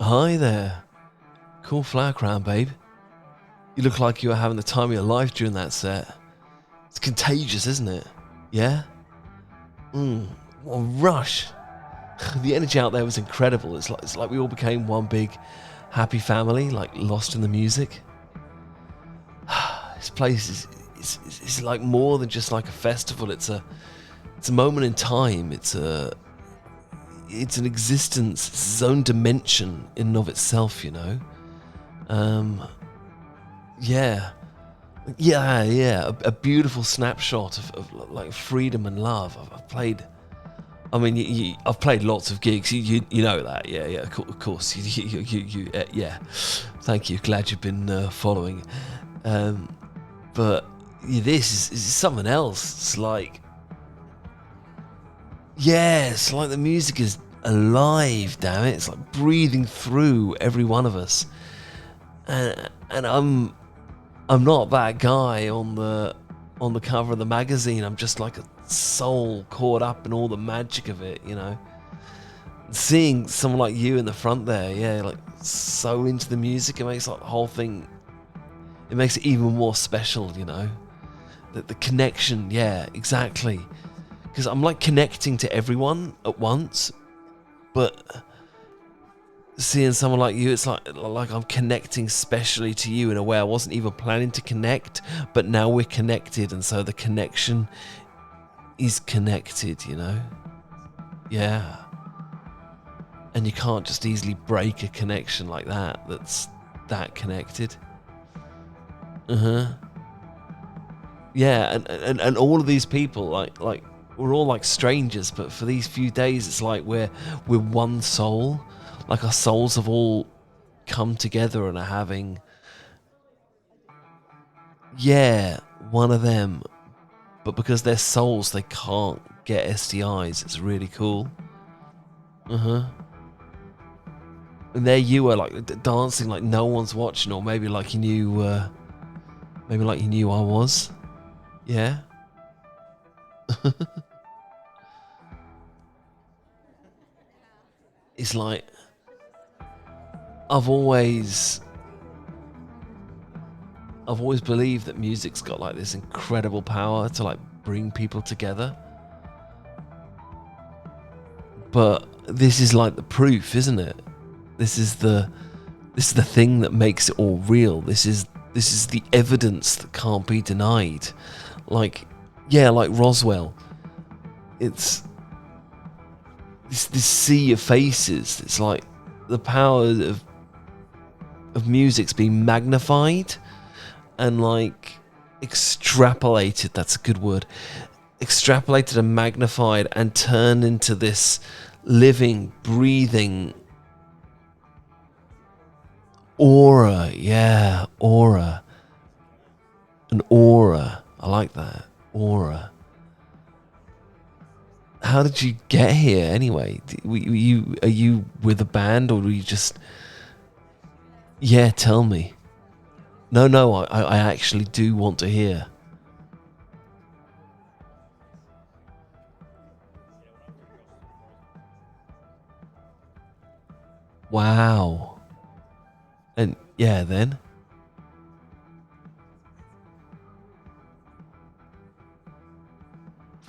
Hi there. Cool flower crown, babe. You look like you were having the time of your life during that set. It's contagious, isn't it? Yeah? What a rush. The energy out there was incredible. It's like we all became one big happy family, like lost in the music. This place is like more than just like a festival. It's a moment in time. It's an existence. It's its own dimension in and of itself, you know. Yeah. A beautiful snapshot of like freedom and love. I've played. I mean, I've played lots of gigs. You know that. Yeah. Of course. Yeah. Thank you. Glad you've been following. But this is something else. It's like, it's like the music is alive. Damn it! It's like breathing through every one of us. And I'm not that guy on the cover of the magazine. I'm just like a soul caught up in all the magic of it, you know. Seeing someone like you in the front there, like so into the music, it makes like the whole thing. It makes it even more special, you know. The connection, exactly. Because I'm like connecting to everyone at once, but seeing someone like you, it's like I'm connecting specially to you in a way I wasn't even planning to connect, but now we're connected, and so the connection is connected, you know? Yeah. And you can't just easily break a connection like that that's that connected. Yeah, and all of these people, like we're all like strangers, but for these few days it's like we're one soul. Like our souls have all come together and are having, one of them. But because they're souls, they can't get STIs. It's really cool. And there you were, like dancing like no one's watching, or maybe like you knew, I was. Yeah. It's like I've always believed that music's got like this incredible power to like bring people together. But this is like the proof, isn't it? This is the thing that makes it all real. This is the evidence that can't be denied. Like Roswell. It's this sea of faces. It's like the power of music's being magnified and like extrapolated. That's a good word. Extrapolated and magnified and turned into this living, breathing aura. Yeah, aura. An aura. I like that. Aura. How did you get here anyway? Are you with a band, or were you just... Yeah, tell me. No, I actually do want to hear. Wow. And yeah, then?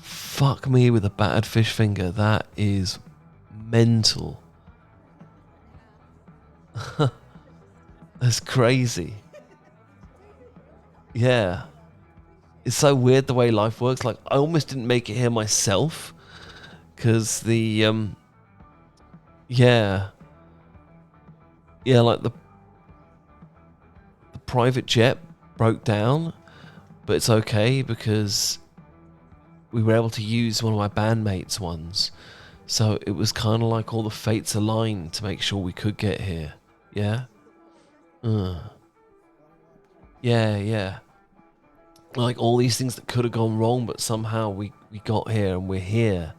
Fuck me with a battered fish finger. That is mental. That's crazy. Yeah. It's so weird the way life works. Like, I almost didn't make it here myself. Because the, like the private jet broke down. But it's okay because we were able to use one of my bandmates' ones. So it was kind of like all the fates aligned to make sure we could get here. Yeah? Yeah. Like all these things that could have gone wrong, but somehow we got here and we're here.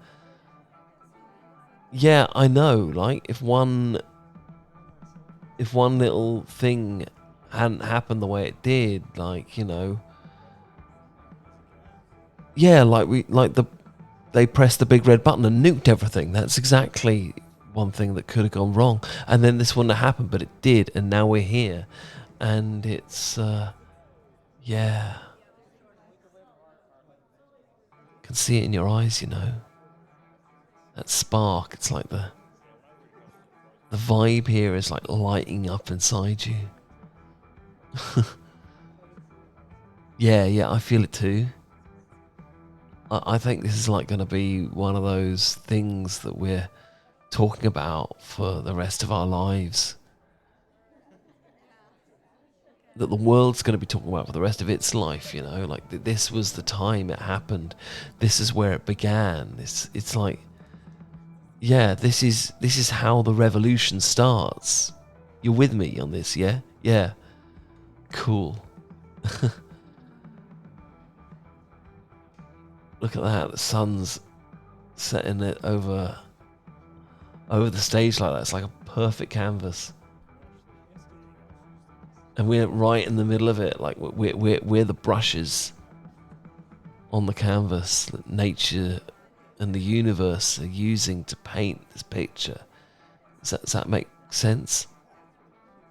Yeah, I know. Like if one little thing hadn't happened the way it did, like, you know. Yeah, they pressed the big red button and nuked everything. That's exactly one thing that could have gone wrong, and then this wouldn't have happened, but it did, and now we're here, and it's yeah, can see it in your eyes, you know, that spark. It's like the vibe here is like lighting up inside you. Yeah, I feel it too. I think this is like going to be one of those things that we're talking about for the rest of our lives. That the world's going to be talking about for the rest of its life, you know? Like, this was the time it happened. This is where it began. It's like, yeah, this is how the revolution starts. You're with me on this, yeah? Yeah. Cool. Look at that, the sun's setting it over the stage like that. It's like a perfect canvas. And we're right in the middle of it, like we're the brushes on the canvas that nature and the universe are using to paint this picture. Does that make sense?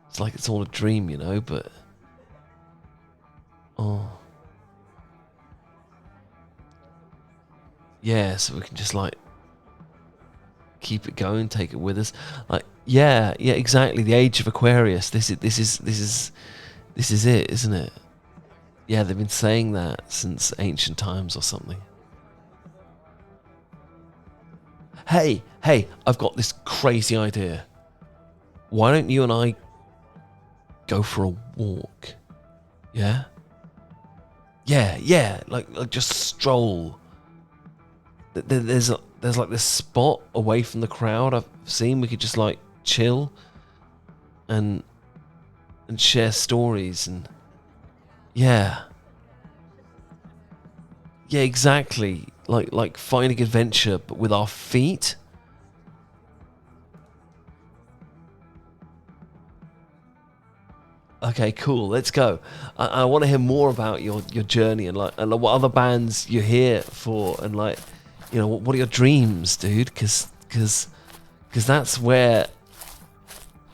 It's like it's all a dream, you know, but yeah, so we can just like keep it going, take it with us. Like, yeah, exactly. The age of Aquarius. This is it, isn't it? Yeah, they've been saying that since ancient times or something. Hey, I've got this crazy idea. Why don't you and I go for a walk? Yeah? Yeah, like just stroll. There's like this spot away from the crowd I've seen. We could just like chill and share stories and yeah, exactly. Like finding adventure, but with our feet. Okay, cool. Let's go. I want to hear more about your journey and what other bands you're here for, and like, you know, what are your dreams, dude? Because that's where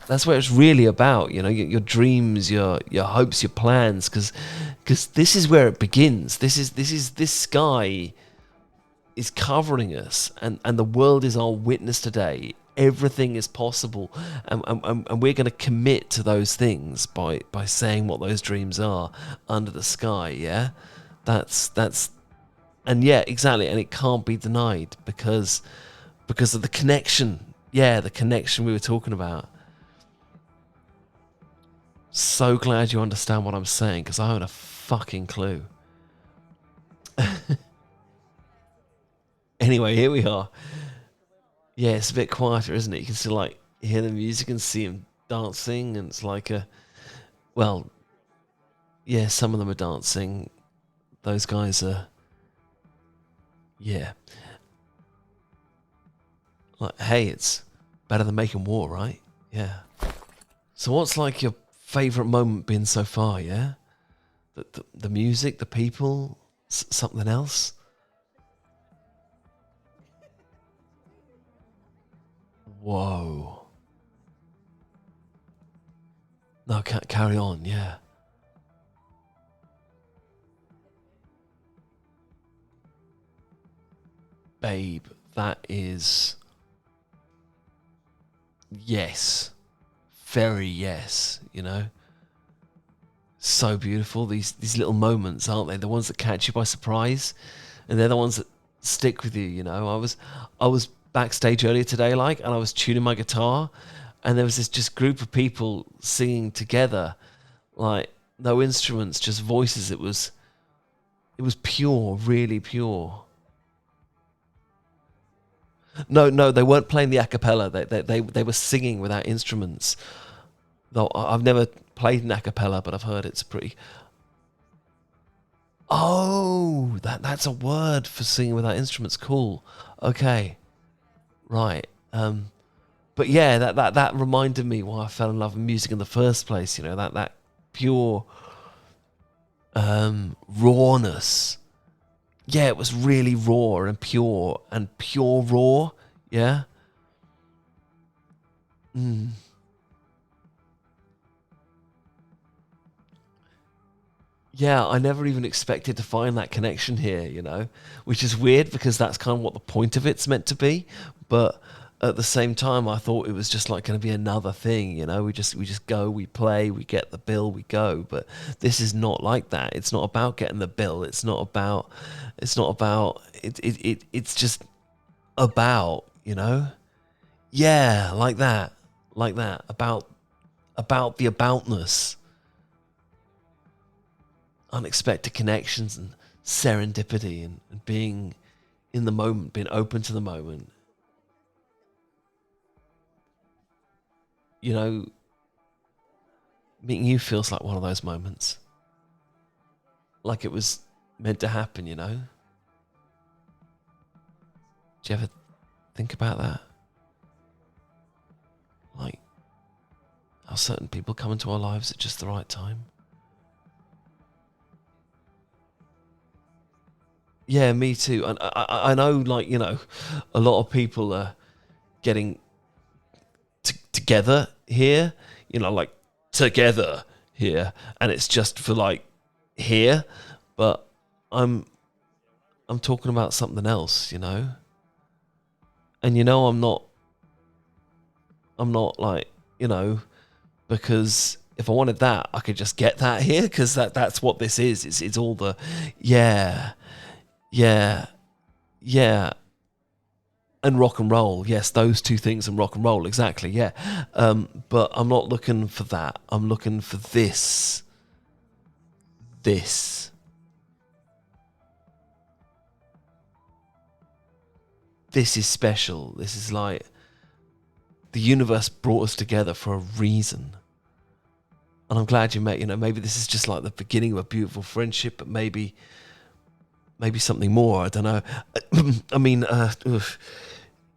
it's really about. You know, your dreams, your hopes, your plans. Because this is where it begins. This sky is covering us, and the world is our witness today. Everything is possible, and we're going to commit to those things by saying what those dreams are under the sky. Yeah, that's and yeah, exactly, and it can't be denied because of the connection. Yeah, the connection we were talking about. So glad you understand what I'm saying, because I haven't a fucking clue. Anyway, here we are. Yeah, it's a bit quieter, isn't it? You can still like hear the music and see them dancing, and it's like well, yeah, some of them are dancing. Those guys are, yeah. Like, hey, it's better than making war, right? Yeah. So what's like your favourite moment been so far, yeah? The music, the people, something else? Whoa. No, carry on, yeah. Babe, that is... Yes. Very yes, you know? So beautiful, these little moments, aren't they? The ones that catch you by surprise, and they're the ones that stick with you, you know? I was backstage earlier today, like, and I was tuning my guitar, and there was this just group of people singing together, like, no instruments, just voices. It was pure, really pure. No, they weren't playing the a cappella. They were singing without instruments. Though I've never played an a cappella, but I've heard it's pretty. Oh, that's a word for singing without instruments. Cool. Okay. Right. But yeah, that reminded me why I fell in love with music in the first place. You know, that pure rawness. Yeah, it was really raw and pure raw. Yeah. Yeah, I never even expected to find that connection here, you know, which is weird because that's kind of what the point of it's meant to be. But at the same time, I thought it was just like going to be another thing, you know. We just go, we play, we get the bill, we go. But this is not like that. It's not about getting the bill. It's not about. It's just about, you know. Yeah, like that. About the aboutness. Unexpected connections and serendipity and being in the moment, being open to the moment. You know, meeting you feels like one of those moments. Like it was meant to happen, you know? Do you ever think about that? Like how certain people come into our lives at just the right time? Yeah, me too. And I know, like, you know, a lot of people are getting together here, you know, like together here, and it's just for like here, but I'm talking about something else, you know. And you know, I'm not like, you know, because if I wanted that, I could just get that here because that's what this is. It's all the yeah, yeah, yeah. And rock and roll, yes, those two things and rock and roll, exactly, yeah. But I'm not looking for that. I'm looking for this. This. This is special. This is like the universe brought us together for a reason. And I'm glad you met, you know, maybe this is just like the beginning of a beautiful friendship, but maybe something more. I don't know. I mean,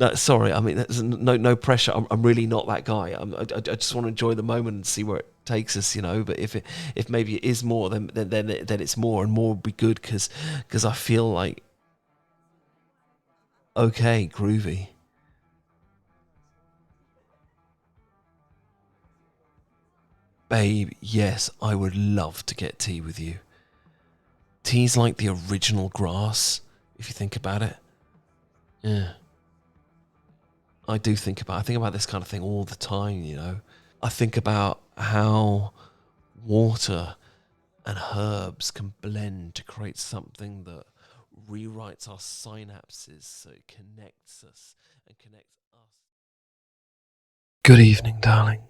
no, sorry. I mean, there's no pressure. I'm really not that guy. I just want to enjoy the moment and see where it takes us, you know. But if maybe it is more, then it's more, and more would be good because I feel like okay, groovy. Babe, yes, I would love to get tea with you. Tea's like the original grass, if you think about it. Yeah. I think about this kind of thing all the time, you know. I think about how water and herbs can blend to create something that rewrites our synapses so it connects us and connects us. Good evening, darling.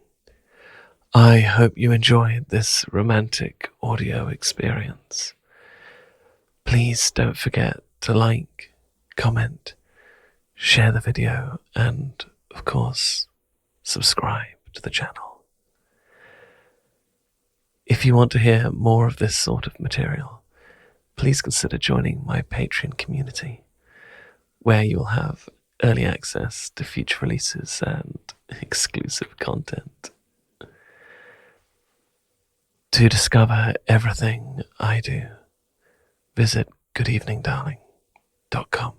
I hope you enjoyed this romantic audio experience. Please don't forget to like, comment, share the video, and, of course, subscribe to the channel. If you want to hear more of this sort of material, please consider joining my Patreon community, where you'll have early access to future releases and exclusive content. To discover everything I do, visit goodeveningdarling.com.